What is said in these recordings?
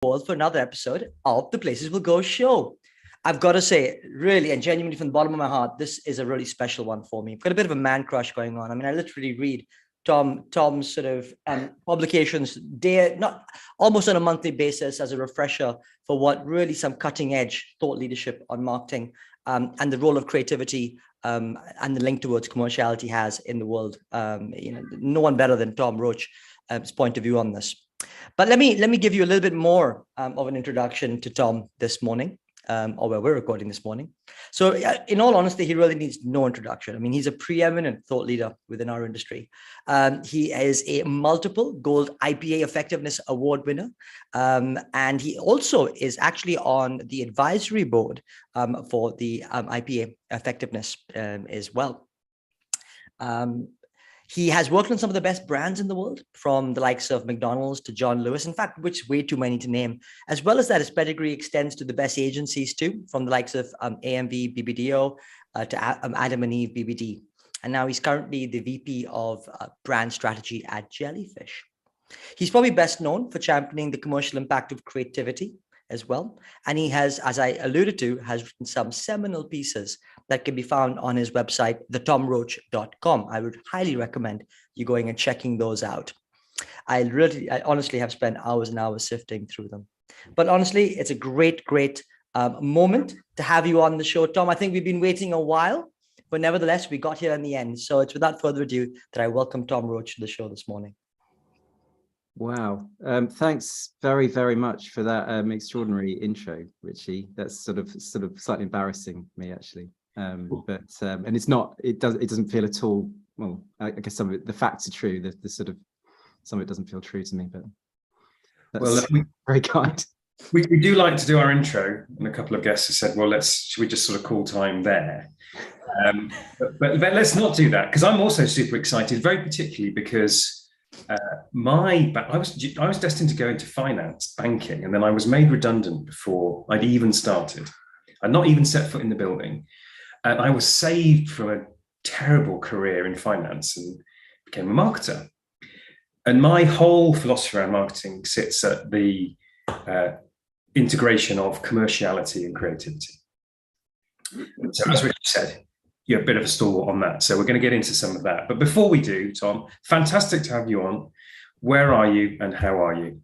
all for another episode of the Places We'll Go show. I've got to say, really and genuinely from the bottom of my heart, this is a really special one for me. I've got a bit of a man crush going on. I mean, I literally read Tom's sort of publications not almost on a monthly basis as a refresher for what really some cutting edge thought leadership on marketing and the role of creativity and the link towards commerciality has in the world. No one better than Tom Roach's point of view on this. But let me give you a little bit more of an introduction to Tom this morning, or where we're recording this morning. So in all honesty, he really needs no introduction. I mean, he's a preeminent thought leader within our industry. He is a multiple gold IPA Effectiveness Award winner. And he also is actually on the advisory board for the IPA Effectiveness as well. He has worked on some of the best brands in the world, from the likes of McDonald's to John Lewis, in fact, which way too many to name, as well as that his pedigree extends to the best agencies too, from the likes of AMV, BBDO to Adam and Eve, BBD. And now he's currently the VP of brand strategy at Jellyfish. He's probably best known for championing the commercial impact of creativity as well. And he has, as I alluded to, has written some seminal pieces that can be found on his website, thetomroach.com. I would highly recommend you going and checking those out. I honestly have spent hours and hours sifting through them. But honestly, it's a great moment to have you on the show, Tom. I think we've been waiting a while, but nevertheless, we got here in the end. So it's without further ado that I welcome Tom Roach to the show this morning. Wow. Thanks very, very much for that extraordinary intro, Richie. That's sort of slightly embarrassing me, actually. And it's not, it doesn't feel at all, well, I guess some of it, the facts are true, the sort of, some of it doesn't feel true to me, but that's very kind. We do like to do our intro, and a couple of guests have said, well, should we just sort of call time there? But let's not do that, because I'm also super excited, very particularly because I was destined to go into finance, banking, and then I was made redundant before I'd even started. I'd not even set foot in the building. And I was saved from a terrible career in finance and became a marketer. And my whole philosophy around marketing sits at the integration of commerciality and creativity. So as Richard said, you're a bit of a stalwart on that. So we're going to get into some of that. But before we do, Tom, fantastic to have you on. Where are you and how are you?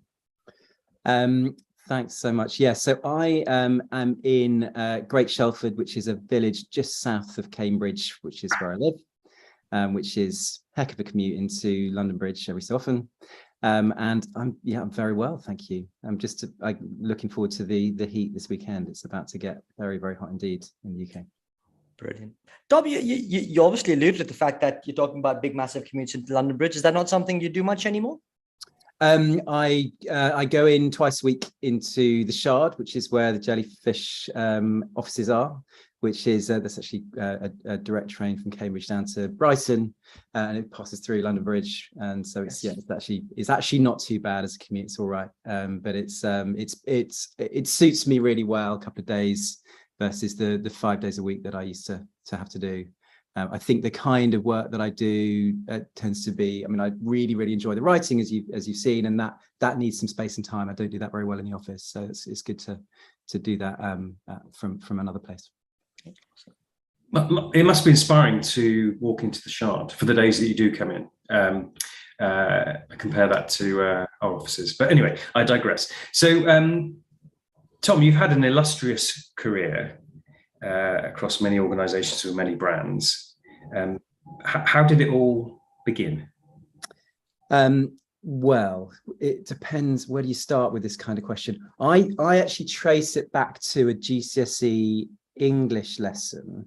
Thanks so much. Yeah, so I am in Great Shelford, which is a village just south of Cambridge, which is where I live, which is a heck of a commute into London Bridge every so often. And I'm very well, thank you. I'm looking forward to the heat this weekend. It's about to get very, very hot indeed in the UK. Brilliant. Tom, you obviously alluded to the fact that you're talking about big, massive commutes into London Bridge. Is that not something you do much anymore? I go in twice a week into the Shard, which is where the Jellyfish offices are, which is that's actually a direct train from Cambridge down to Brighton, and it passes through London Bridge, and so it's actually not too bad as a commute. It's all right, but it suits me really well. A couple of days versus the 5 days a week that I used to have to do. I think the kind of work that I do tends to be, I mean, I really, really enjoy the writing, as you've seen, and that needs some space and time. I don't do that very well in the office, so it's good to do that from another place. It must be inspiring to walk into the Shard for the days that you do come in. I compare that to our offices, but anyway, I digress. So, Tom, you've had an illustrious career across many organizations with many brands. How did it all begin? Well, it depends. Where do you start with this kind of question? I actually trace it back to a GCSE English lesson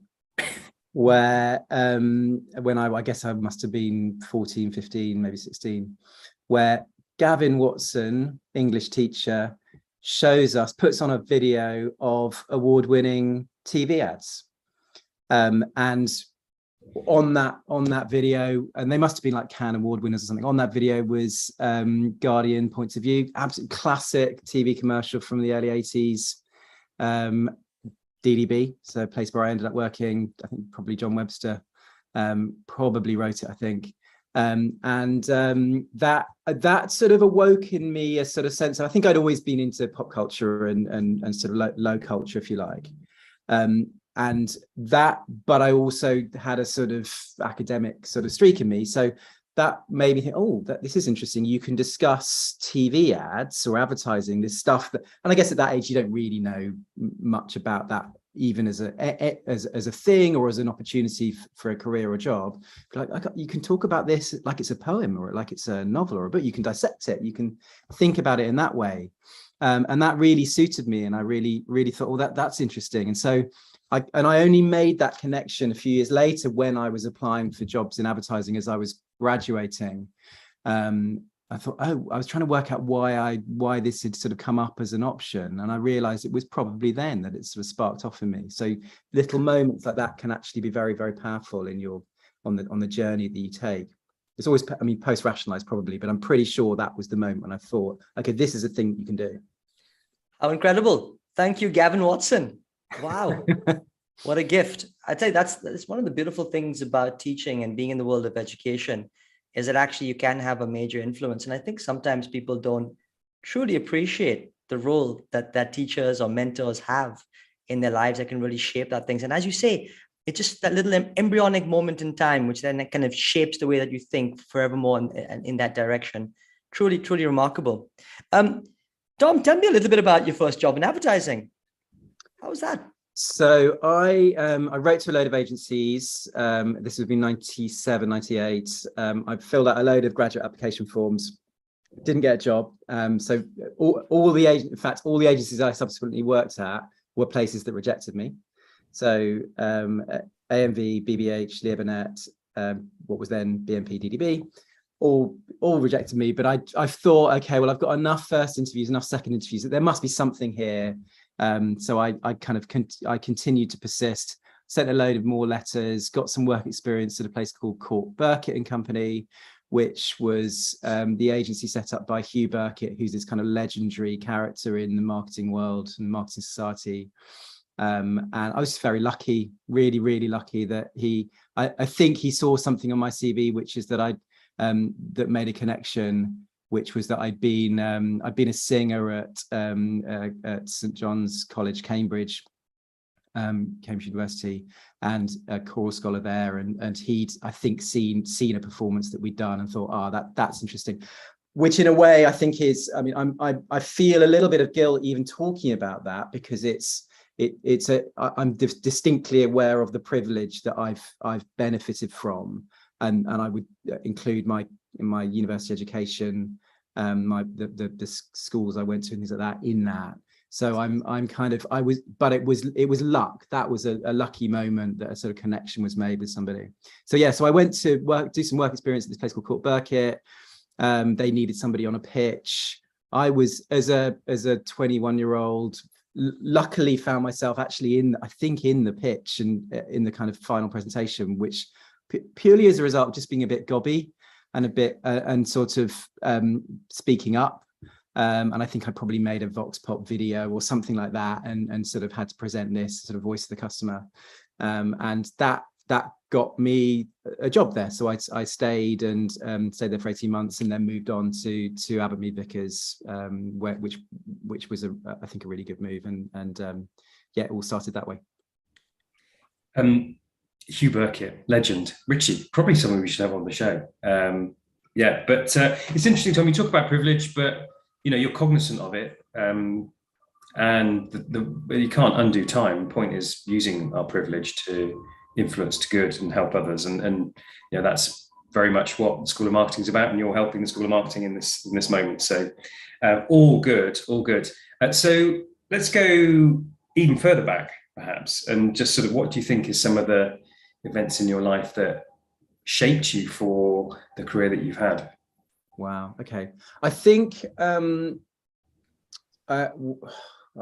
where when I guess I must have been 14, 15, maybe 16, where Gavin Watson, English teacher, puts on a video of award-winning TV ads, and on that video, and they must have been like Cannes award winners or something. On that video was Guardian Points of View, absolute classic TV commercial from the early 80s. DDB, so a place where I ended up working. I think probably John Webster probably wrote it, I think. That sort of awoke in me a sort of sense. I think I'd always been into pop culture and sort of low culture, if you like. But I also had a sort of academic sort of streak in me. So that made me think, oh, this is interesting. You can discuss TV ads or advertising, this stuff that, and I guess at that age, you don't really know much about that, even as a thing or as an opportunity for a career or job. Like you can talk about this like it's a poem or like it's a novel or a book. You can dissect it. You can think about it in that way. And that really suited me. And I really, really thought, well, that's interesting. And so I only made that connection a few years later when I was applying for jobs in advertising as I was graduating. I thought, oh, I was trying to work out why this had sort of come up as an option. And I realized it was probably then that it sort of sparked off in me. So little moments like that can actually be very, very powerful in on the journey that you take. It's always, I mean, post-rationalized probably, but I'm pretty sure that was the moment when I thought, okay, this is a thing you can do. How incredible. Thank you, Gavin Watson. Wow. What a gift. I tell you, that's one of the beautiful things about teaching and being in the world of education, is that actually you can have a major influence. And I think sometimes people don't truly appreciate the role that teachers or mentors have in their lives that can really shape that things. And as you say, it's just that little embryonic moment in time, which then kind of shapes the way that you think forevermore in that direction. Truly, truly remarkable. Tom, tell me a little bit about your first job in advertising. How was that? So I wrote to a load of agencies. This would be 97, 98. I filled out a load of graduate application forms, didn't get a job. So all the agencies I subsequently worked at were places that rejected me. So AMV, BBH, Lea Burnett, what was then BNP DDB, all rejected me. But I thought, okay, well, I've got enough first interviews, enough second interviews, that there must be something here. So I continued to persist, sent a load of more letters, got some work experience at a place called Court Burkett and Company, which was the agency set up by Hugh Burkett, who's this kind of legendary character in the marketing world and marketing society. And I was very lucky, really, really lucky that I think he saw something on my CV, which is that that made a connection, which was that I'd been a singer at St John's College, Cambridge University, and a choral scholar there. And he'd, I think, seen a performance that we'd done and thought, that's interesting. Which in a way I think is, I mean, I feel a little bit of guilt even talking about that, because I'm distinctly aware of the privilege that I've benefited from, and I would include in my university education, the schools I went to and things like that in that. So it was luck. That was a lucky moment that a sort of connection was made with somebody. So yeah, so I went to do some work experience at this place called Court Burkett. They needed somebody on a pitch. I was, as a 21-year-old, luckily found myself actually in the pitch and in the kind of final presentation, which purely as a result of just being a bit gobby and a bit and sort of speaking up. And I think I probably made a Vox Pop video or something like that, and sort of had to present this sort of voice of the customer. And that got me a job there. So I stayed and stayed there for 18 months, and then moved on to Abermead Vickers, which was I think a really good move, and yeah, it all started that way. Hugh Burkett, legend. Richie, probably someone we should have on the show. Yeah, but it's interesting, Tom, you talk about privilege, but you're cognizant of it, and you can't undo time. The point is using our privilege to influence to good and help others, and that's very much what the School of Marketing is about, and you're helping the School of Marketing in this moment. So all good. So let's go even further back, perhaps, and just sort of, what do you think is some of the events in your life that shaped you for the career that you've had? Wow. Okay. I think I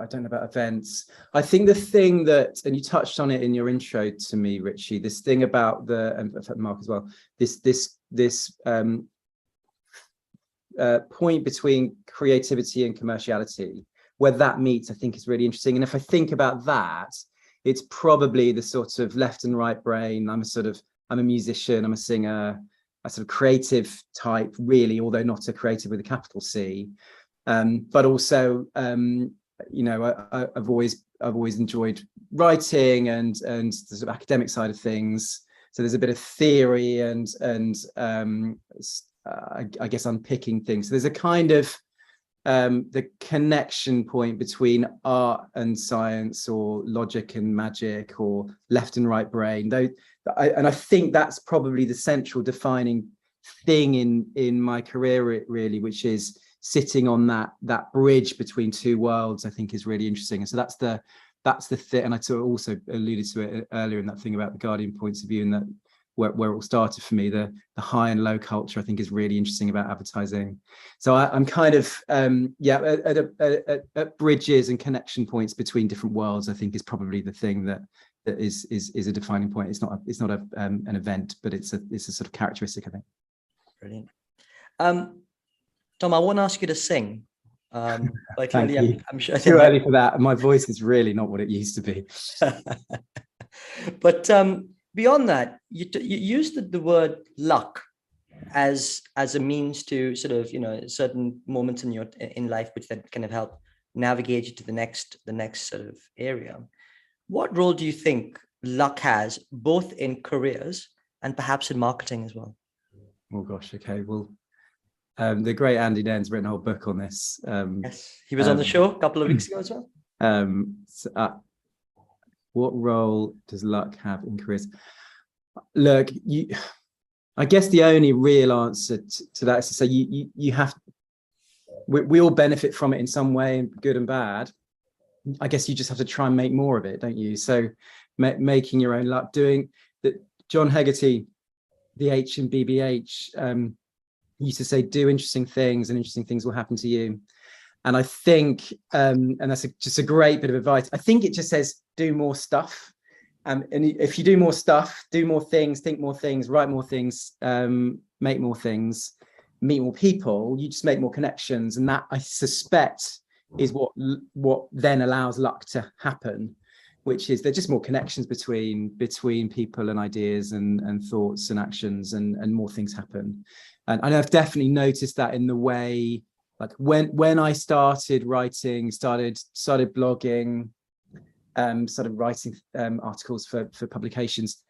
don't know about events. I think the thing that, and you touched on it in your intro to me, Richie, this thing about and Mark as well, this point between creativity and commerciality, where that meets, I think is really interesting. And if I think about that, it's probably the sort of left and right brain. I'm a musician, I'm a singer, sort of creative type, really, although not a creative with a capital C. But also, you know, I've always enjoyed writing and the sort of academic side of things. So there's a bit of theory and I guess unpicking things. So there's a kind of the connection point between art and science, or logic and magic, or left and right brain. Though, I think that's probably the central defining thing in my career, really, which is sitting on that bridge between two worlds. I think is really interesting. And so that's the thing. And I also alluded to it earlier in that thing about the Guardian points of view, and that where it all started for me, the high and low culture, I think, is really interesting about advertising. So I'm kind of at bridges and connection points between different worlds, I think, is probably the thing that is a defining point. It's not an event, but it's a sort of characteristic, I think. Brilliant. Tom, I won't ask you to sing. But clearly, I'm sure too early for that. My voice is really not what it used to be. But beyond that, you used the word luck as a means to sort of, you know, certain moments in life which that kind of help navigate you to the next sort of area. What role do you think luck has, both in careers and perhaps in marketing as well? Oh gosh, okay. Well, the great Andy Nairn's written a whole book on this. Yes, he was on the show a couple of weeks ago as well. What role does luck have in careers? Look, I guess the only real answer to that is to say you have. We all benefit from it in some way, good and bad. I guess you just have to try and make more of it, don't you? So making your own luck, doing that. John Hegarty, the H in BBH, used to say, do interesting things and interesting things will happen to you. And I think, and that's just a great bit of advice. I think it just says, do more stuff. And if you do more stuff, do more things, think more things, write more things, make more things, meet more people, you just make more connections. And that, I suspect, is what then allows luck to happen, which is there's just more connections between people and ideas and thoughts and actions, and more things happen. And I've definitely noticed that in the way, like when I started writing, started blogging, started writing articles for publications,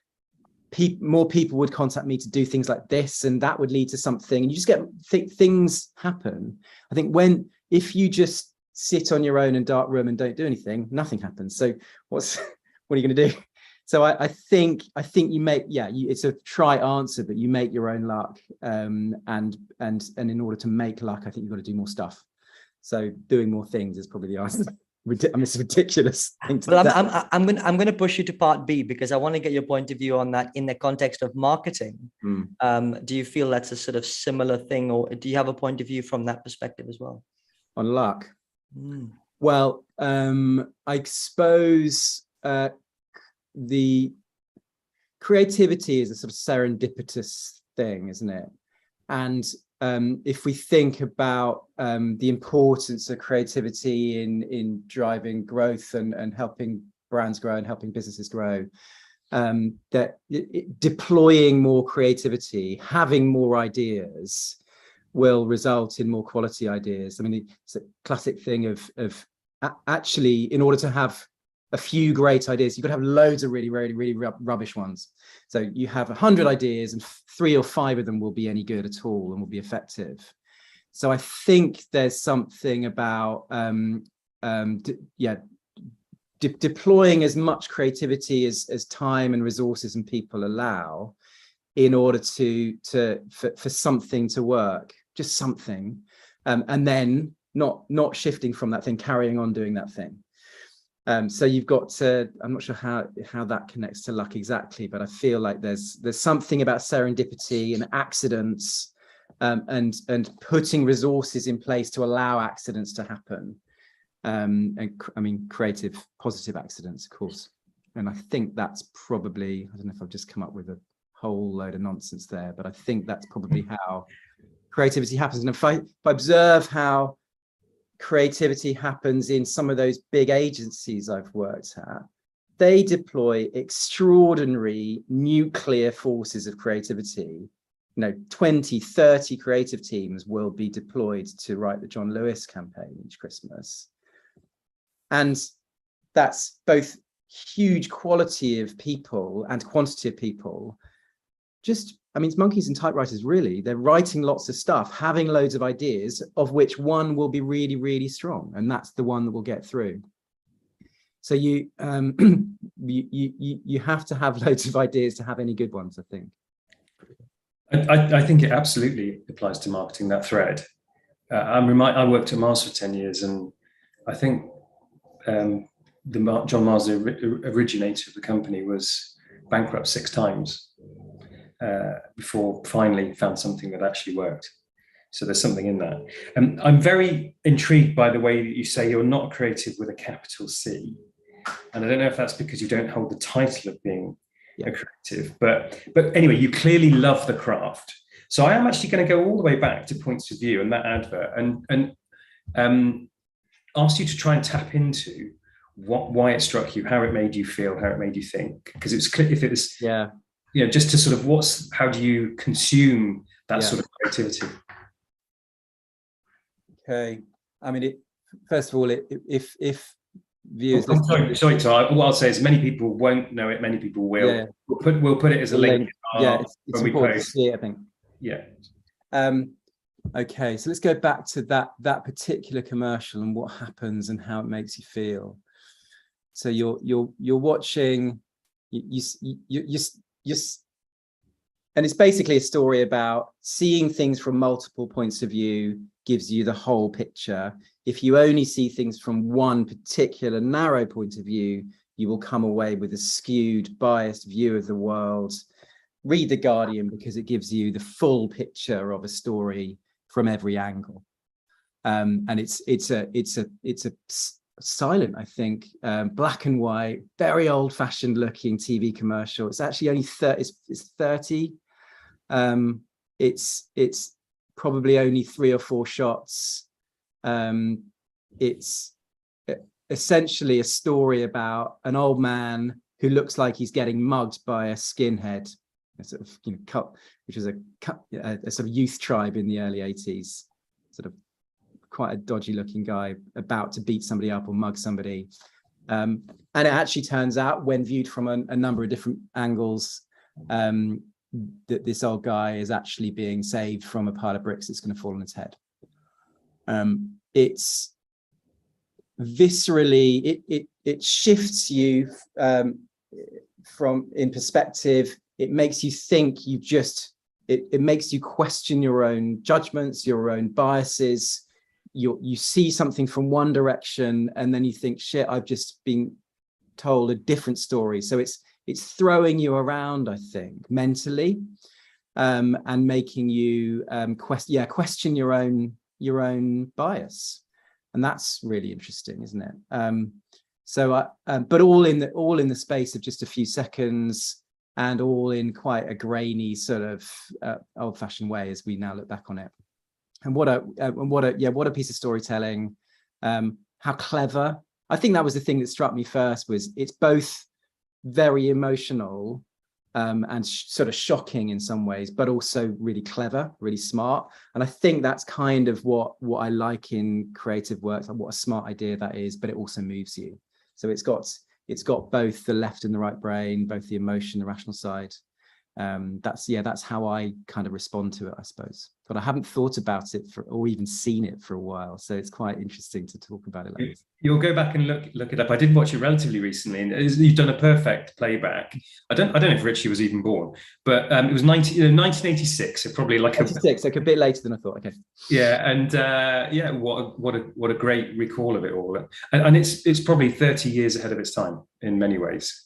more people would contact me to do things like this, and that would lead to something, and you just get things happen. I think if you just sit on your own in a dark room and don't do anything, nothing happens. So what are you going to do? So I think you make, it's a trite answer, but you make your own luck. And in order to make luck, I think you've got to do more stuff. So doing more things is probably the answer. I mean, it's a ridiculous thing to say. I'm going to push you to part B, because I want to get your point of view on that in the context of marketing. Do you feel that's a sort of similar thing, or do you have a point of view from that perspective as well? On luck? Well, I suppose the creativity is a sort of serendipitous thing, isn't it? And if we think about the importance of creativity in driving growth and helping brands grow and helping businesses grow, that deploying more creativity, having more ideas, will result in more quality ideas. I mean, it's a classic thing of actually, in order to have a few great ideas, you've got to have loads of really, really, really rubbish ones. So you have 100 ideas and 3 or 5 of them will be any good at all and will be effective. So I think there's something about deploying as much creativity as time and resources and people allow, in order for something to work, just something, and then not shifting from that thing, carrying on doing that thing. So you've got to, I'm not sure how that connects to luck exactly, but I feel like there's something about serendipity and accidents, and putting resources in place to allow accidents to happen. And I mean, creative, positive accidents, of course. And I think that's probably, I don't know if I've just come up with a whole load of nonsense there, but I think that's probably how creativity happens. And if I observe how creativity happens in some of those big agencies I've worked at, they deploy extraordinary nuclear forces of creativity 20, 30 creative teams will be deployed to write the John Lewis campaign each Christmas. And that's both huge quality of people and quantity of people. Monkeys and typewriters, really, they're writing lots of stuff, having loads of ideas, of which one will be really, really strong. And that's the one that will get through. So you have to have loads of ideas to have any good ones, I think. I think it absolutely applies to marketing, that thread. I worked at Mars for 10 years, and I think John Mars, the originator of the company, was bankrupt 6 times before finally found something that actually worked. So there's something in that. I'm very intrigued by the way that you say you're not creative with a capital C. And I don't know if that's because you don't hold the title of being a creative, but anyway, you clearly love the craft. So I am actually going to go all the way back to points of view and that advert, and ask you to try and tap into why it struck you, how it made you feel, how it made you think. Because it's clear if it's just to sort of how do you consume that sort of creativity? Okay, first of all, if viewers, sorry, Tom. What I'll say is many people won't know it, many people will. Yeah. We'll put it as a link. It's important to see it, I think. Yeah. Okay, so let's go back to that particular commercial and what happens and how it makes you feel. So you're watching, you and it's basically a story about seeing things from multiple points of view gives you the whole picture. If you only see things from one particular narrow point of view, you will come away with a skewed, biased view of the world. Read The Guardian because it gives you the full picture of a story from every angle. And it's a silent, I think, black and white, very old-fashioned looking TV commercial. It's actually only 30. It's probably only 3 or 4 shots. It's essentially a story about an old man who looks like he's getting mugged by a skinhead, a sort of which was a sort of youth tribe in the early 80s, sort of quite a dodgy looking guy about to beat somebody up or mug somebody. And it actually turns out, when viewed from a number of different angles, that this old guy is actually being saved from a pile of bricks that's going to fall on his head. It's viscerally, it shifts you from in perspective. It makes you think. It makes you question your own judgments, your own biases. You see something from one direction and then you think, shit, I've just been told a different story. So it's throwing you around, I think, mentally, and making you question your own bias, and that's really interesting, isn't it? But all in the space of just a few seconds, and all in quite a grainy sort of old-fashioned way as we now look back on it. And what a piece of storytelling! How clever! I think that was the thing that struck me first. Was it's both very emotional and sort of shocking in some ways, but also really clever, really smart. And I think that's kind of what I like in creative work, like what a smart idea that is, but it also moves you. So it's got both the left and the right brain, both the emotion, the rational side. That's how I kind of respond to it, I suppose. But I haven't thought about it or even seen it for a while, so it's quite interesting to talk about it like this. You'll go back and look it up. I did watch it relatively recently, and you've done a perfect playback. I don't know if Richie was even born, but it was 1986, so probably like 86, like a bit later than I thought. Okay. Yeah, and what a great recall of it all, and it's probably 30 years ahead of its time in many ways.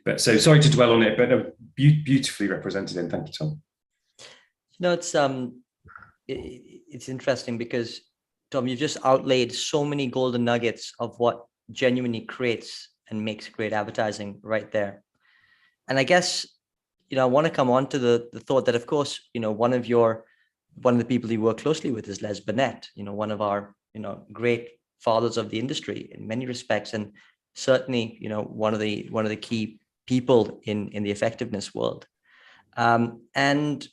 But so sorry to dwell on it, but beautifully represented. And thank you, Tom. It's interesting because, Tom, you've just outlaid so many golden nuggets of what genuinely creates and makes great advertising right there. And I guess, I want to come on to the thought that, of course, one of the people you work closely with is Les Burnett, one of our, great fathers of the industry in many respects. And certainly, one of the key people in the effectiveness world. And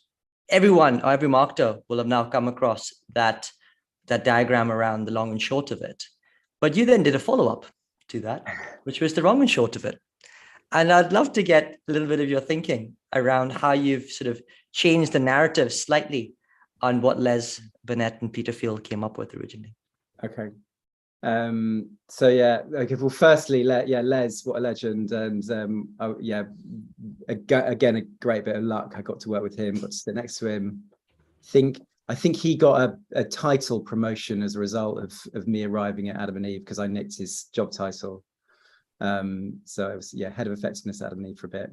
everyone or every marketer will have now come across that diagram around the long and short of it. But you then did a follow-up to that, which was the long and short of it. And I'd love to get a little bit of your thinking around how you've sort of changed the narrative slightly on what Les Burnett and Peter Field came up with originally. Okay. So yeah, okay. Well, firstly, Les, what a legend, and again, a great bit of luck. I got to work with him, got to sit next to him. I think he got a title promotion as a result of me arriving at Adam and Eve, because I nicked his job title. So I was head of effectiveness at Adam and Eve for a bit.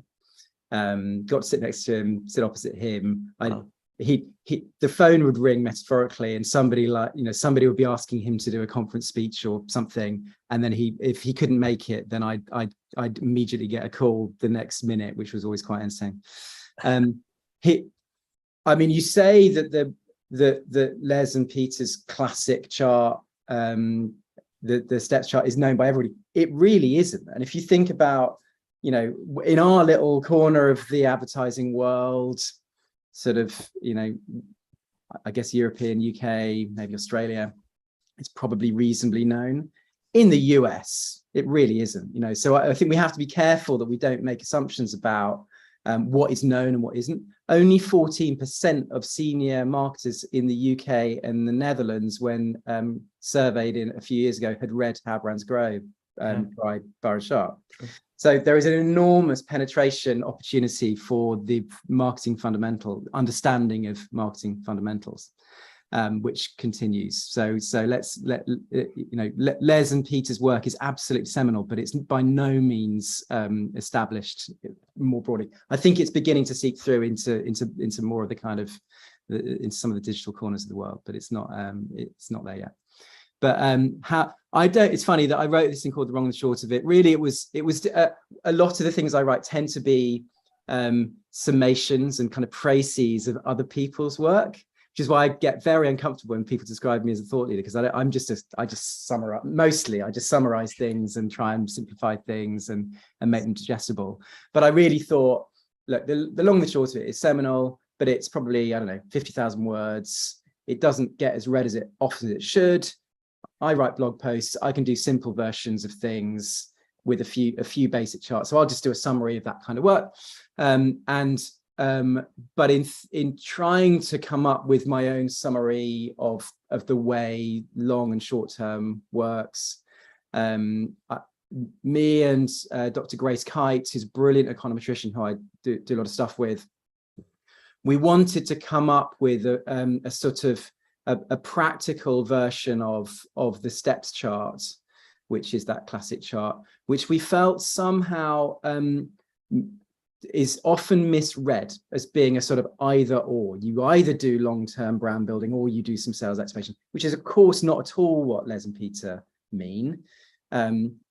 Got to sit next to him, sit opposite him. Wow. The phone would ring metaphorically, and somebody would be asking him to do a conference speech or something, and then if he couldn't make it, then I'd immediately get a call the next minute, which was always quite insane. You say that the Les and Peter's classic chart, the steps chart, is known by everybody. It really isn't. And if you think about, in our little corner of the advertising world, sort of, I guess European, UK, maybe Australia, it's probably reasonably known. In the US, it really isn't, so I think we have to be careful that we don't make assumptions about what is known and what isn't. Only 14% of senior marketers in the UK and the Netherlands, when surveyed a few years ago, had read How Brands Grow by Byron Sharp. So there is an enormous penetration opportunity for the understanding of marketing fundamentals, which continues. So let's Les and Peter's work is absolutely seminal, but it's by no means established more broadly. I think it's beginning to seep through into more of the kind of into some of the digital corners of the world, but it's not there yet. But it's funny that I wrote this thing called The Long and Short of It. Really, it was a lot of the things I write tend to be summations and kind of précises of other people's work, which is why I get very uncomfortable when people describe me as a thought leader, because I just summarize things and try and simplify things and make them digestible. But I really thought, look, the long and short of it is seminal, but it's probably, 50,000 words. It doesn't get as read as it often as it should. I write blog posts. I can do simple versions of things with a few basic charts. So I'll just do a summary of that kind of work. But in trying to come up with my own summary of the way long and short term works, me and Dr. Grace Kite, who's a brilliant econometrician who I do a lot of stuff with, we wanted to come up with a sort of a practical version of the steps chart, which is that classic chart, which we felt somehow is often misread as being a sort of either or. You either do long-term brand building or you do some sales activation, which is of course not at all what Les and Peter mean.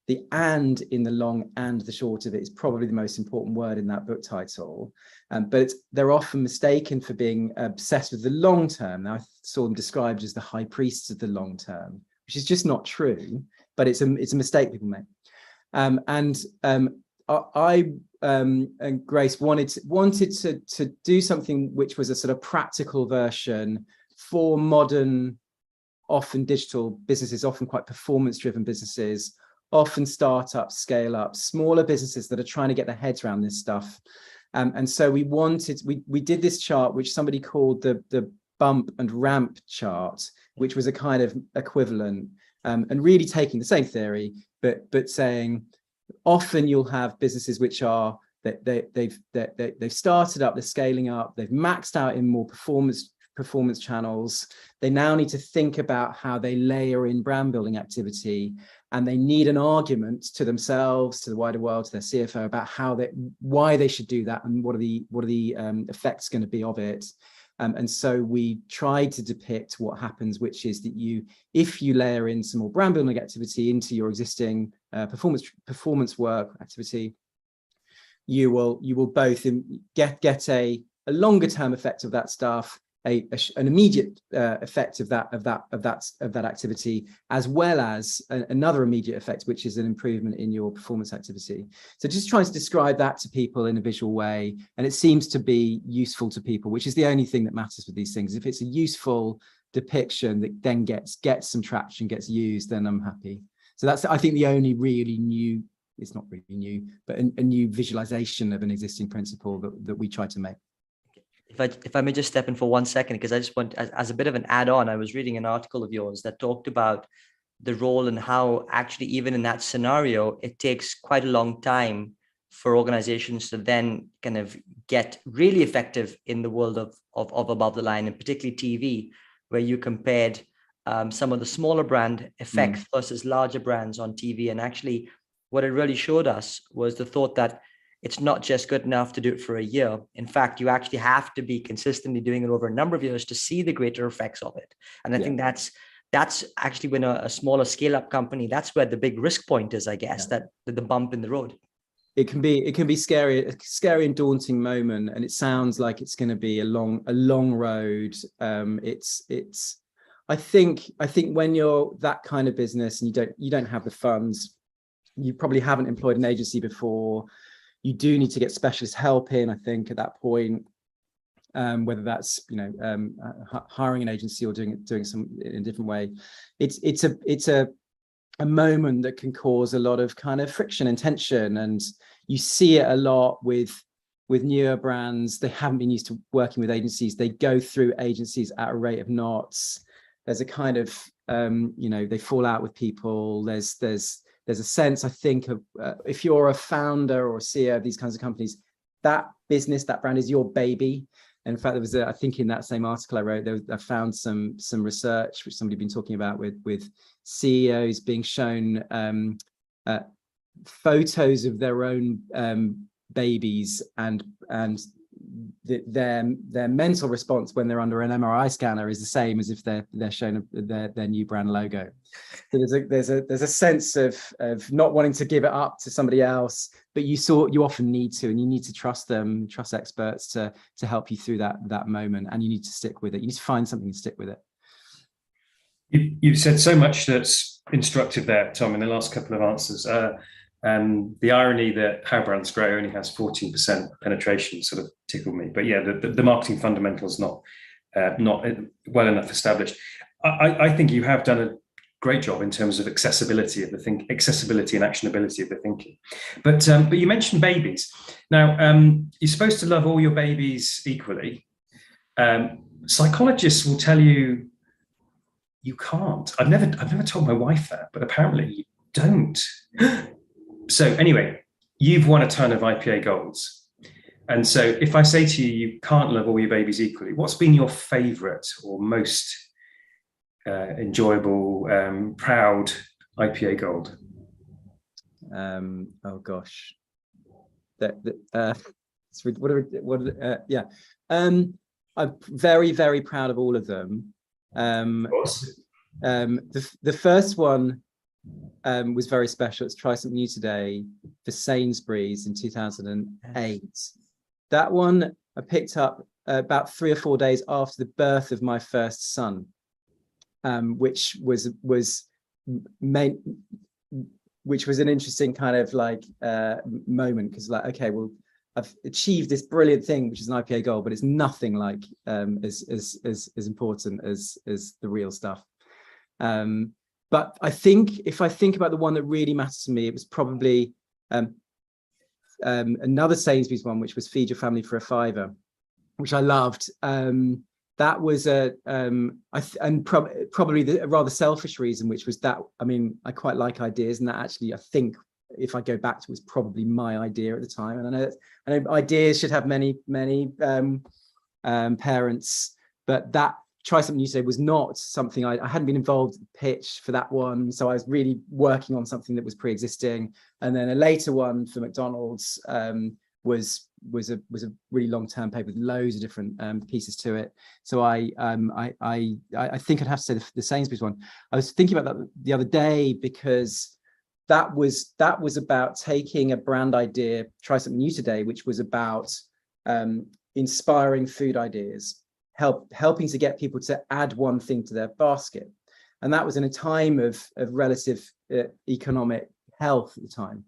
The and in the long and the short of it is probably the most important word in that book title. But they're often mistaken for being obsessed with the long term. Now, I saw them described as the high priests of the long term, which is just not true, but it's a mistake people make. I and Grace wanted to do something which was a sort of practical version for modern, often digital businesses, often quite performance-driven businesses, often startups, scale-ups, smaller businesses that are trying to get their heads around this stuff. And so we did this chart, which somebody called the bump and ramp chart, which was a kind of equivalent, and really taking the same theory, but saying often you'll have businesses which are they've started up, they're scaling up, they've maxed out in more performance channels. They now need to think about how they layer in brand building activity, and they need an argument to themselves, to the wider world, to their CFO about why they should do that, and what are the effects going to be of it. And so we tried to depict what happens, which is that if you layer in some more brand building activity into your existing performance work activity, you will both get a longer term effect of that stuff, an immediate effect of that activity, as well as another immediate effect, which is an improvement in your performance activity. So just trying to describe that to people in a visual way, and it seems to be useful to people, which is the only thing that matters with these things. If it's a useful depiction that then gets some traction, gets used, then I'm happy. So that's, I think, the only really new, it's not really new, but a new visualization of an existing principle that we try to make. If I may just step in for 1 second, because I just want, as a bit of an add-on, I was reading an article of yours that talked about the role and how actually even in that scenario, it takes quite a long time for organizations to then kind of get really effective in the world of above the line, and particularly TV, where you compared some of the smaller brand effects versus larger brands on TV. And actually what it really showed us was the thought that it's not just good enough to do it for a year. In fact, you actually have to be consistently doing it over a number of years to see the greater effects of it. And I think that's actually when a smaller scale up company, that's where the big risk point is, I guess, that the bump in the road. It can be scary, a scary and daunting moment, and it sounds like it's going to be a long road. I think when you're that kind of business and you don't have the funds, you probably haven't employed an agency before. You do need to get specialist help in, I think, at that point, whether that's hiring an agency or doing some in a different way. It's a moment that can cause a lot of kind of friction and tension, and you see it a lot with newer brands. They haven't been used to working with agencies. They go through agencies at a rate of knots. There's a kind of they fall out with people. There's a sense, I think, of if you're a founder or a CEO of these kinds of companies, that business, that brand is your baby. In fact, there was I think in that same article I wrote, I found some research which somebody had been talking about with CEOs being shown photos of their own babies, and their mental response when they're under an MRI scanner is the same as if they're shown their new brand logo. So there's a sense of not wanting to give it up to somebody else, but you often need to, and you need to trust them, trust experts to help you through that moment, and you need to stick with it. You need to find something to stick with it. You've said so much that's instructive there, Tom, in the last couple of answers. The irony that How Brands Grow only has 14% penetration sort of tickled me. But yeah, the marketing fundamentals not well enough established. I think you have done a great job in terms of accessibility and actionability of the thinking. But you mentioned babies. Now, you're supposed to love all your babies equally. Psychologists will tell you you can't. I've never told my wife that, but apparently you don't. So anyway, you've won a ton of IPA golds. And so if I say to you, you can't love all your babies equally, what's been your favorite or most enjoyable, proud IPA gold? Oh gosh. I'm very, very proud of all of them. Of course. The first one was very special. It's Try Something New Today for Sainsbury's in 2008. That one I picked up about 3 or 4 days after the birth of my first son, which was an interesting kind of like moment, because like, okay, well, I've achieved this brilliant thing, which is an IPA goal, but it's nothing like as important as the real stuff. But I think if I think about the one that really matters to me, it was probably another Sainsbury's one, which was Feed Your Family for a Fiver, which I loved. That was probably a rather selfish reason, which was that, I mean, I quite like ideas, and that actually, I think, if I go back to it, was probably my idea at the time. And I know ideas should have many parents, but that Try Something New Today was not something I hadn't been involved in the pitch for that one. So I was really working on something that was pre-existing. And then a later one for McDonald's was a really long-term paper with loads of different pieces to it. So I think I'd have to say the Sainsbury's one. I was thinking about that the other day, because that was about taking a brand idea, Try Something New Today, which was about inspiring food ideas, helping to get people to add one thing to their basket. And that was in a time of relative economic health at the time.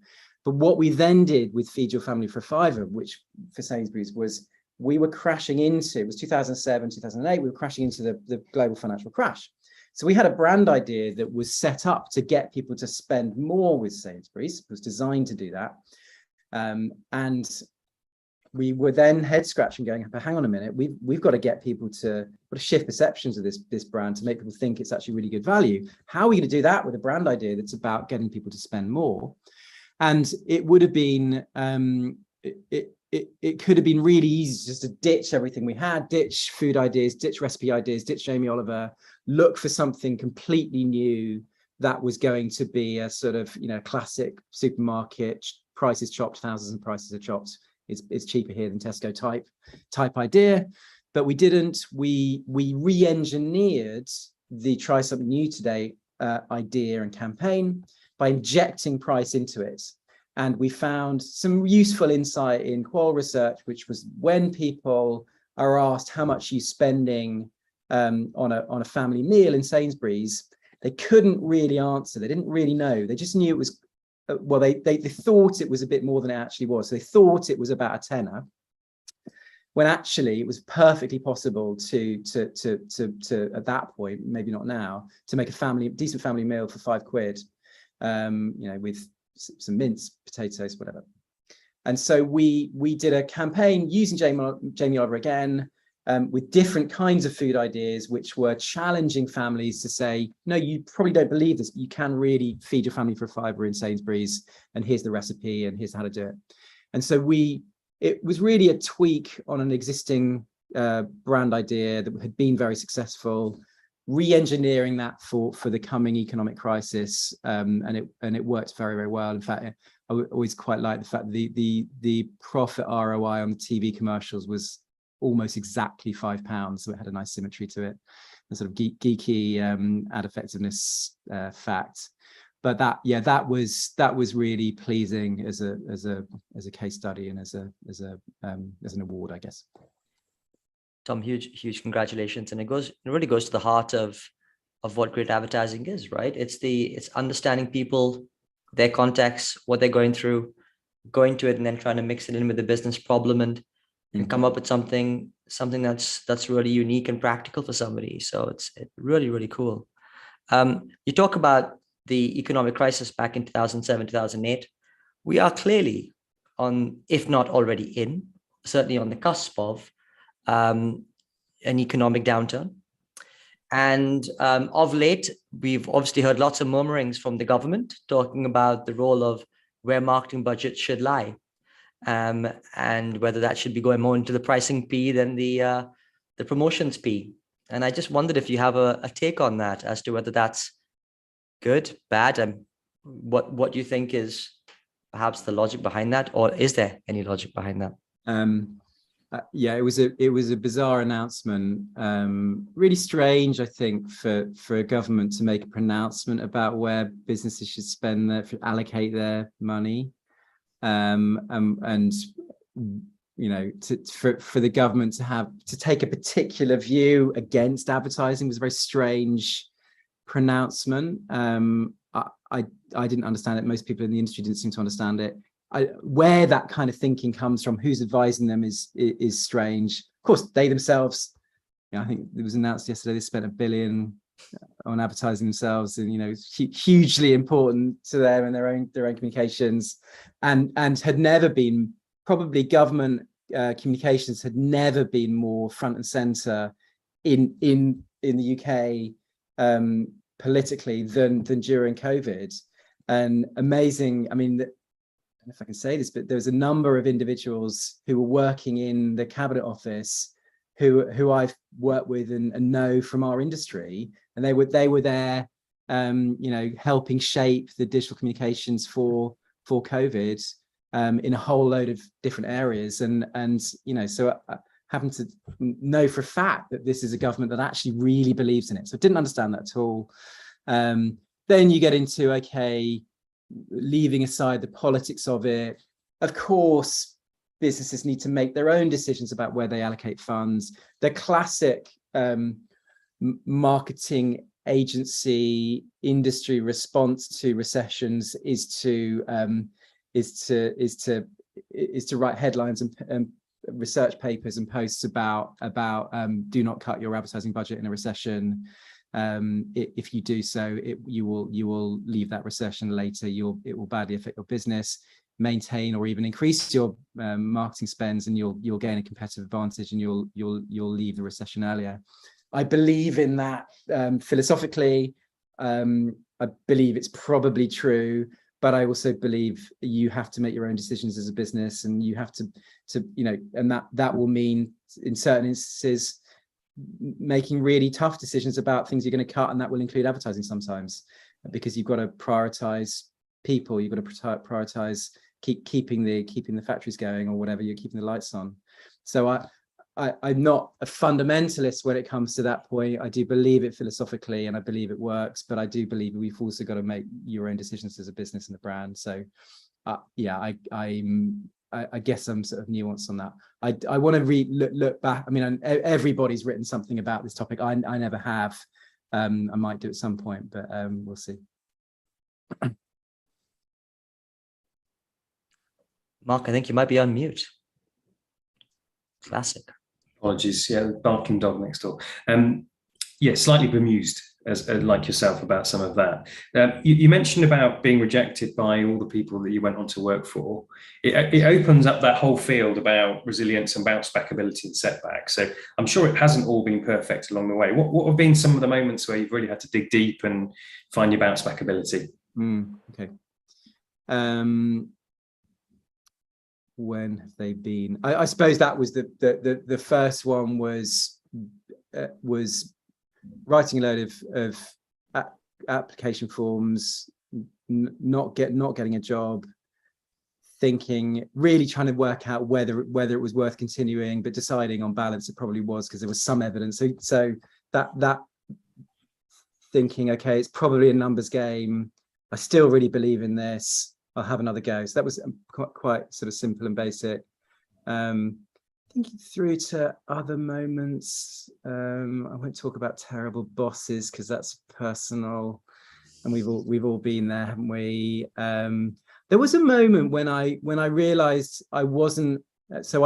But what we then did with Feed Your Family for a Fiver, which for Sainsbury's was, we were crashing into, it was 2007, 2008, we were crashing into the global financial crash. So we had a brand idea that was set up to get people to spend more with Sainsbury's. It was designed to do that. And we were then head scratching going, but hang on a minute, we've got to get people to shift perceptions of this brand to make people think it's actually really good value. How are we going to do that with a brand idea that's about getting people to spend more? And it would have been, it could have been really easy just to ditch everything we had, ditch food ideas, ditch recipe ideas, ditch Jamie Oliver, look for something completely new that was going to be a sort of, classic supermarket, prices chopped, thousands of prices are chopped. It's cheaper here than Tesco type idea. But we didn't. We re-engineered the Try Something New Today idea and campaign by injecting price into it. And we found some useful insight in qual research, which was when people are asked how much you're spending on a family meal in Sainsbury's, they couldn't really answer. They didn't really know. They just knew it was, well, they thought it was a bit more than it actually was. So they thought it was about a tenner, when actually it was perfectly possible to at that point, maybe not now, to make a decent family meal for £5, with some mince, potatoes, whatever. And so we did a campaign using Jamie Oliver again, with different kinds of food ideas, which were challenging families to say, no, you probably don't believe this. You can really feed your family for a fiver in Sainsbury's, and here's the recipe, and here's how to do it. And so it was really a tweak on an existing brand idea that had been very successful, re-engineering that for the coming economic crisis, and it worked very, very well. In fact, I always quite like the fact that the profit ROI on the TV commercials was almost exactly £5, so it had a nice symmetry to it, a sort of geeky ad effectiveness fact. But that was really pleasing as a case study and as an award, I guess. Tom, huge congratulations. And it really goes to the heart of what great advertising is, right? It's understanding people, their context, what they're going through, going to it and then trying to mix it in with the business problem and come up with something that's really unique and practical for somebody. So it's really, really cool. You talk about the economic crisis back in 2007, 2008. We are clearly on, if not already in, certainly on the cusp of an economic downturn. And of late, we've obviously heard lots of murmurings from the government talking about the role of where marketing budgets should lie, and whether that should be going more into the pricing P than the promotions P. And I just wondered if you have a take on that as to whether that's good, bad, and what you think is perhaps the logic behind that, or is there any logic behind that? Yeah, it was a bizarre announcement. Really strange, I think, for a government to make a pronouncement about where businesses should allocate their money, and for the government to take a particular view against advertising was a very strange pronouncement. I didn't understand it. Most people in the industry didn't seem to understand it. Where that kind of thinking comes from, who's advising them is strange. Of course, they themselves, I think it was announced yesterday, they spent $1 billion on advertising themselves, and hugely important to them and their own communications, and had never been, probably government communications had never been more front and center in the UK politically than during COVID. And amazing, I mean, I don't know if I can say this, but there was a number of individuals who were working in the cabinet office who I've worked with and know from our industry, and they were there, helping shape the digital communications for COVID in a whole load of different areas, and so I happen to know for a fact that this is a government that actually really believes in it. So I didn't understand that at all. Then you get into leaving aside the politics of it, of course, businesses need to make their own decisions about where they allocate funds. The classic marketing agency industry response to recessions is to write headlines and research papers and posts about do not cut your advertising budget in a recession. If you do so, you will leave that recession later. It will badly affect your business. Maintain or even increase your marketing spends, and you'll gain a competitive advantage, and you'll leave the recession earlier. I believe in that philosophically. I believe it's probably true, but I also believe you have to make your own decisions as a business, and you have to and that will mean in certain instances making really tough decisions about things you're going to cut, and that will include advertising sometimes, because you've got to prioritize people, you've got to prioritize keeping the factories going, or whatever, you're keeping the lights on. So I'm not a fundamentalist when it comes to that point. I do believe it philosophically, and I believe it works, but I do believe we've also got to make your own decisions as a business and a brand. So yeah, I guess I'm sort of nuanced on that. I want to look back. I mean, everybody's written something about this topic. I never have. I might do at some point, but we'll see. Mark, I think you might be on mute. Classic. Apologies, yeah, barking dog next door. Yeah, slightly bemused, as like yourself, about some of that. You mentioned about being rejected by all the people that you went on to work for. It opens up that whole field about resilience and bounce back ability and setbacks. So I'm sure it hasn't all been perfect along the way. What have been some of the moments where you've really had to dig deep and find your bounce back ability? Okay. When have they been? I suppose that was the first one was writing a load of application forms, not getting a job, thinking, really trying to work out whether it was worth continuing, but deciding on balance it probably was, because there was some evidence. So that thinking, okay, it's probably a numbers game. I still really believe in this. I'll have another go. So that was quite sort of simple and basic. Thinking through to other moments. I won't talk about terrible bosses because that's personal, and we've all been there, haven't we? There was a moment when I realised I wasn't. So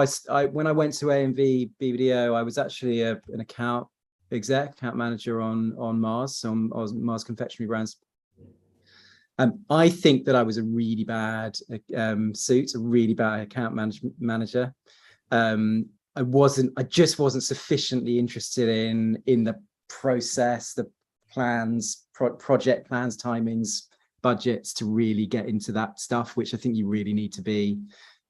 when I went to AMV BBDO, I was actually an account manager on Mars, so on Mars confectionery brands. I think that I was a really bad suit, a really bad account manager. I just wasn't sufficiently interested in the process, the plans, project plans, timings, budgets, to really get into that stuff, which I think you really need to be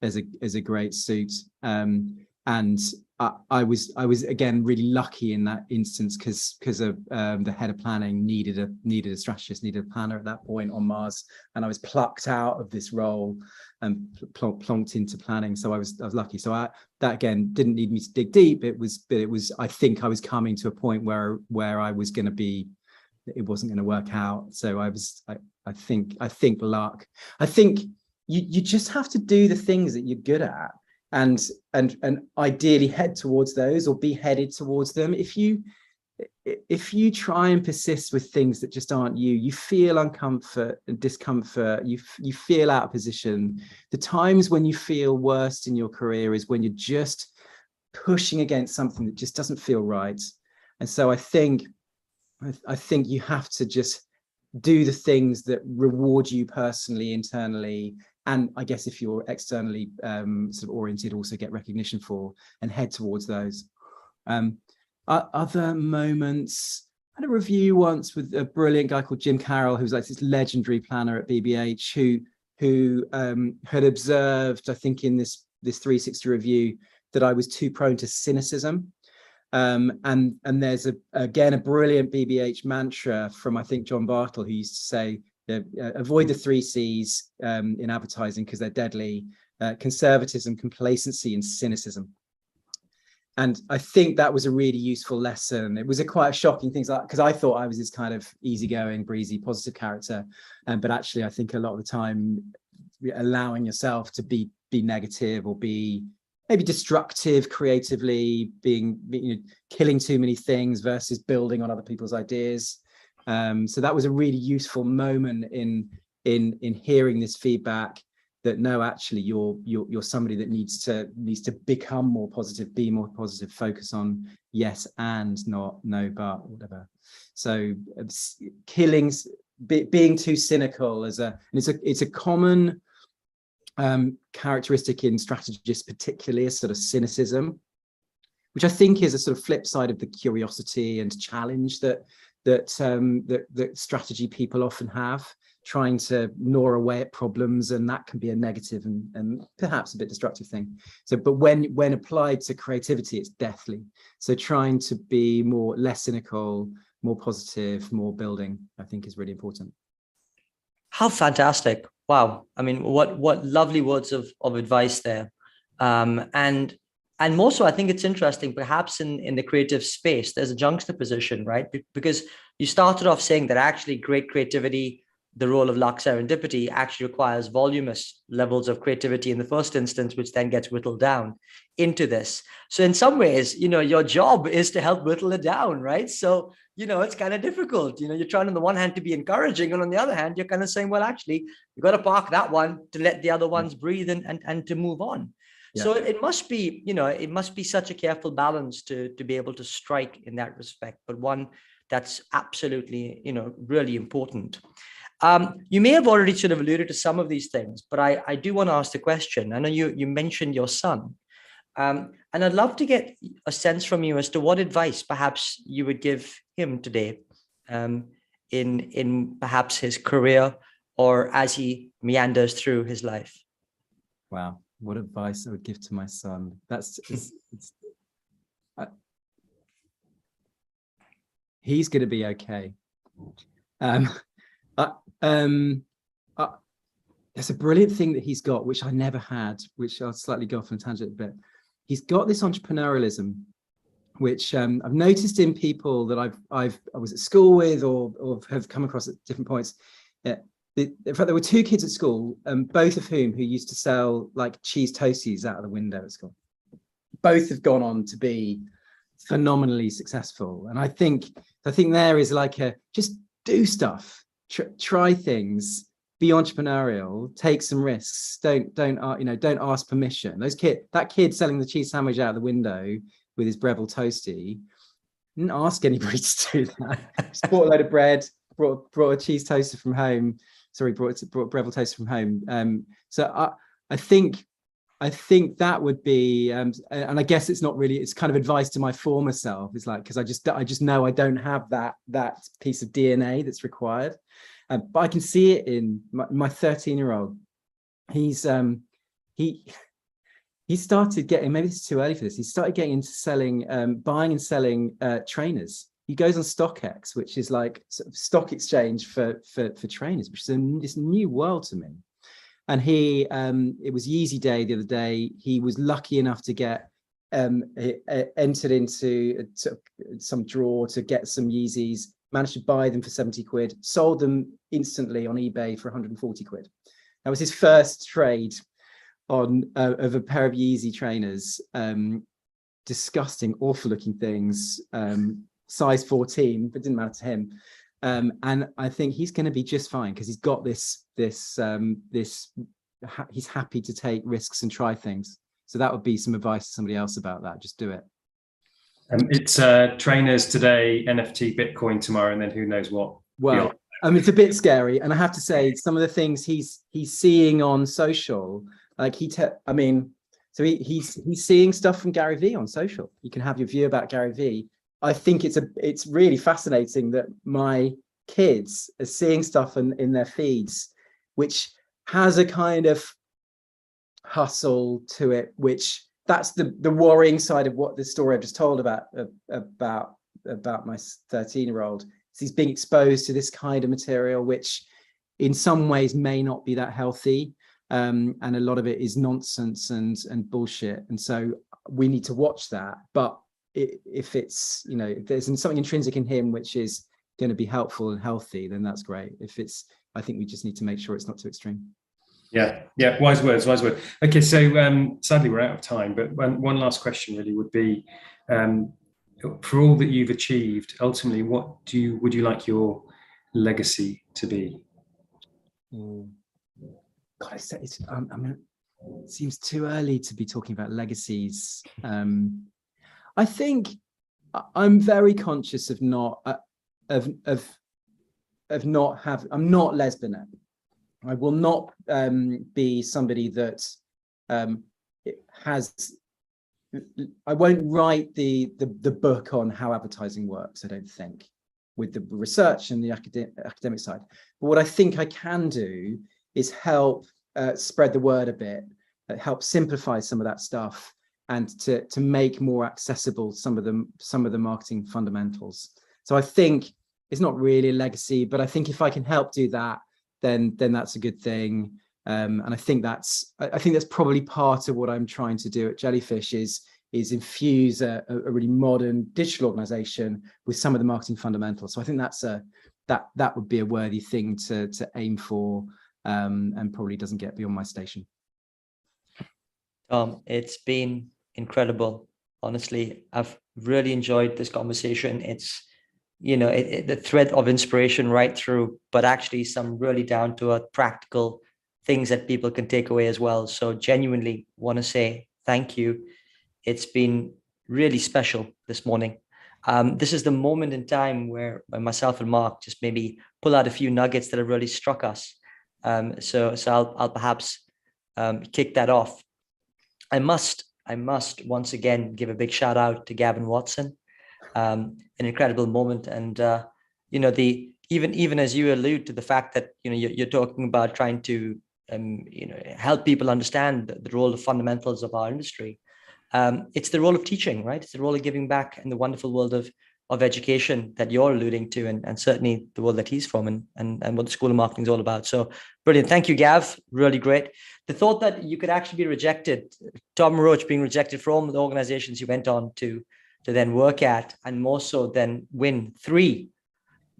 as a great suit. And I was again really lucky in that instance, because of the head of planning needed a strategist, needed a planner at that point on Mars, and I was plucked out of this role and plonked into planning. So I was lucky. So that again didn't need me to dig deep. It was I think I was coming to a point where I was going to be, it wasn't going to work out. So I think luck. I think you just have to do the things that you're good at, and ideally head towards those, or be headed towards them. If you try and persist with things that just aren't you feel uncomfort and discomfort, you feel out of position. The times when you feel worst in your career is when you're just pushing against something that just doesn't feel right. And so I think you have to just do the things that reward you personally, internally, and I guess if you're externally sort of oriented, also get recognition for, and head towards those. Other moments, I had a review once with a brilliant guy called Jim Carroll, who's like this legendary planner at BBH, who had observed, I think in this 360 review, that I was too prone to cynicism. And there's again a brilliant BBH mantra from, I think, John Bartle, who used to say, avoid the 3 C's in advertising because they're deadly: conservatism, complacency, and cynicism. And I think that was a really useful lesson. It was quite a shocking thing, because I thought I was this kind of easygoing, breezy, positive character, but actually I think a lot of the time allowing yourself to be negative or be maybe destructive creatively, being, killing too many things versus building on other people's ideas. So that was a really useful moment in hearing this feedback, that no, actually you're somebody that needs to become more positive, be more positive, focus on yes and, not no but, whatever. So being too cynical it's a common characteristic in strategists, particularly a sort of cynicism, which I think is a sort of flip side of the curiosity and challenge that strategy people often have, trying to gnaw away at problems, and that can be a negative and perhaps a bit destructive thing. So, but when applied to creativity, it's deathly. So trying to be less cynical, more positive, more building, I think is really important. How fantastic. Wow. I mean, what lovely words of advice there. And more so, I think it's interesting, perhaps in the creative space, there's a juxtaposition, right? Because you started off saying that actually great creativity, the role of luck, serendipity, actually requires voluminous levels of creativity in the first instance, which then gets whittled down into this. So in some ways, your job is to help whittle it down, right? So, it's kind of difficult. You're trying on the one hand to be encouraging, and on the other hand, you're kind of saying, well, actually, you've got to park that one to let the other ones breathe and to move on. Yeah. So it must be, it must be such a careful balance to be able to strike in that respect, but one that's absolutely, really important. You may have already sort of alluded to some of these things, but I do want to ask the question. I know you mentioned your son, and I'd love to get a sense from you as to what advice perhaps you would give him today, in perhaps his career or as he meanders through his life. Wow, what advice I would give to my son. He's going to be okay. There's a brilliant thing that he's got, which I never had, which I'll slightly go off on a tangent, but he's got this entrepreneurialism, which I've noticed in people that I was at school with or have come across at different points. In fact, there were two kids at school, both of who used to sell like cheese toasties out of the window at school. Both have gone on to be phenomenally successful, and I think there is like just do stuff. Try things, be entrepreneurial, take some risks. Don't ask permission. That kid selling the cheese sandwich out the window with his Breville toasty didn't ask anybody to do that. Just bought a load of bread, brought a cheese toaster from home. Sorry, brought Breville toaster from home. So I think that would be, and I guess it's not really, it's kind of advice to my former self. It's like, because I just know I don't have that piece of DNA that's required. But I can see it in my 13-year-old. He started getting, maybe it's too early for this, he started getting into buying and selling trainers. He goes on StockX, which is like sort of stock exchange for trainers, which is this new world to me. And it was Yeezy Day the other day. He was lucky enough to get entered into some draw to get some Yeezys, managed to buy them for 70 quid, sold them instantly on eBay for 140 quid. That was his first trade of a pair of Yeezy trainers. Disgusting, awful looking things, size 14, but didn't matter to him. And I think he's going to be just fine because he's got this he's happy to take risks and try things. So that would be some advice to somebody else about that. Just do it. It's trainers today, NFT, Bitcoin tomorrow, and then who knows what. Well, it's a bit scary, and I have to say some of the things he's seeing on social, like he's seeing stuff from Gary Vee on social. You can have your view about Gary Vee. I think it's really fascinating that my kids are seeing stuff in their feeds, which has a kind of hustle to it, which that's the worrying side of what the story I've just told about my 13-year-old. He's being exposed to this kind of material, which in some ways may not be that healthy. And a lot of it is nonsense and bullshit. And so we need to watch that. But if it's, if there's something intrinsic in him which is going to be helpful and healthy, then that's great. I think we just need to make sure it's not too extreme. Yeah. Wise words. Okay, so sadly we're out of time, but one last question really would be, for all that you've achieved, ultimately, would you like your legacy to be? God, it seems too early to be talking about legacies. I think I'm very conscious of not I'm not lesbian. I will not be somebody that I won't write the book on how advertising works, I don't think, with the research and the academic side. But what I think I can do is help spread the word a bit, help simplify some of that stuff, and to make more accessible some of the marketing fundamentals. So I think it's not really a legacy, but I think if I can help do that, then that's a good thing. And I think that's probably part of what I'm trying to do at Jellyfish is infuse a really modern digital organization with some of the marketing fundamentals. So I think that would be a worthy thing to aim for, and probably doesn't get beyond my station. It's been incredible. Honestly, I've really enjoyed this conversation. It's, the thread of inspiration right through, but actually some really down to earth practical things that people can take away as well. So genuinely want to say thank you. It's been really special this morning. This is the moment in time where myself and Mark just maybe pull out a few nuggets that have really struck us. So I'll perhaps kick that off. I must once again give a big shout out to Gavin Watson. An incredible moment, and even as you allude to the fact that you're talking about trying to help people understand the role of fundamentals of our industry. It's the role of teaching, right? It's the role of giving back in the wonderful world of education that you're alluding to, and certainly the world that he's from, and what the School of Marketing is all about. So brilliant. Thank you, Gav. Really great. The thought that you could actually be rejected, Tom Roach being rejected from the organizations you went on to then work at, and more so than win 3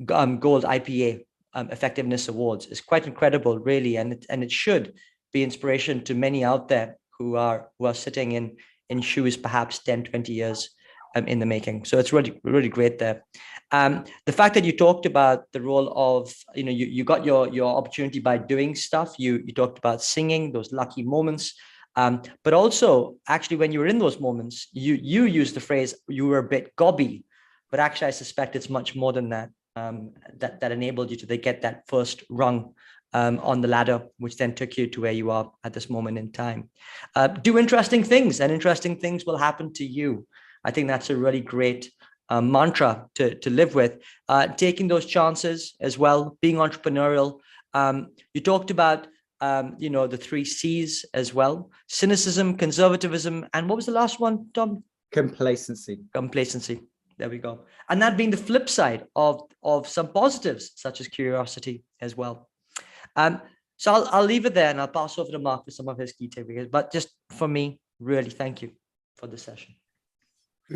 gold IPA effectiveness awards, is quite incredible, really, and it should be inspiration to many out there who are sitting in shoes perhaps 10, 20 years in the making. So it's really, really great there. The fact that you talked about the role of, you got your opportunity by doing stuff. You talked about singing, those lucky moments. But also, actually, when you were in those moments, you used the phrase, you were a bit gobby, but actually, I suspect it's much more than that, that enabled you to get that first rung on the ladder, which then took you to where you are at this moment in time. Do interesting things, and interesting things will happen to you. I think that's a really great mantra to live with. Taking those chances as well, being entrepreneurial. You talked about the 3 C's as well: cynicism, conservatism, and what was the last one, Tom? Complacency. There we go. And that being the flip side of some positives, such as curiosity as well. So I'll leave it there, and I'll pass over to Mark for some of his key takeaways. But just for me, really thank you for the session.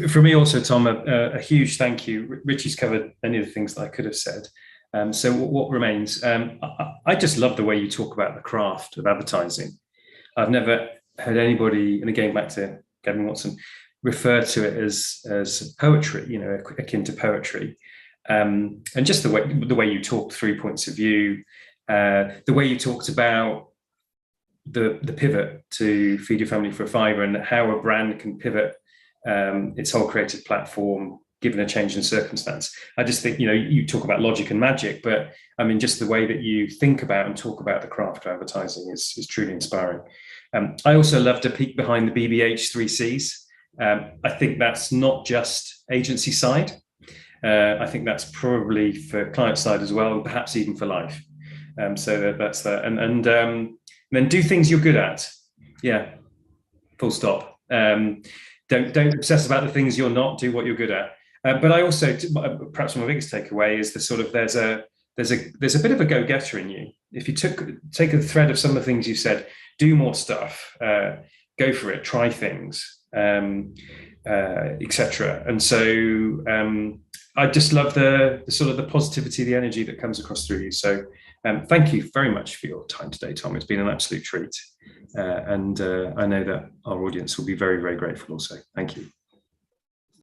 For me also, Tom, a huge thank you. Richie's covered many of the things that I could have said. So what remains? I just love the way you talk about the craft of advertising. I've never heard anybody, and again back to Gavin Watson, refer to it as poetry, akin to poetry. And just the way you talk through points of view, the way you talked about the pivot to Feed Your Family for a Fiver, and how a brand can pivot its whole creative platform given a change in circumstance. I just think, you talk about logic and magic, but I mean, just the way that you think about and talk about the craft of advertising is truly inspiring. I also love to peek behind the BBH 3 Cs. I think that's not just agency side. I think that's probably for client side as well, perhaps even for life. So that's that. And then do things you're good at. Yeah, full stop. Don't obsess about the things you're not. Do what you're good at. But I also, perhaps my biggest takeaway is the sort of there's a bit of a go-getter in you. If you take a thread of some of the things you said, do more stuff, go for it, try things, etc. And so I just love the sort of the positivity, the energy that comes across through you. So thank you very much for your time today, Tom. It's been an absolute treat. And I know that our audience will be very, very grateful also. Thank you.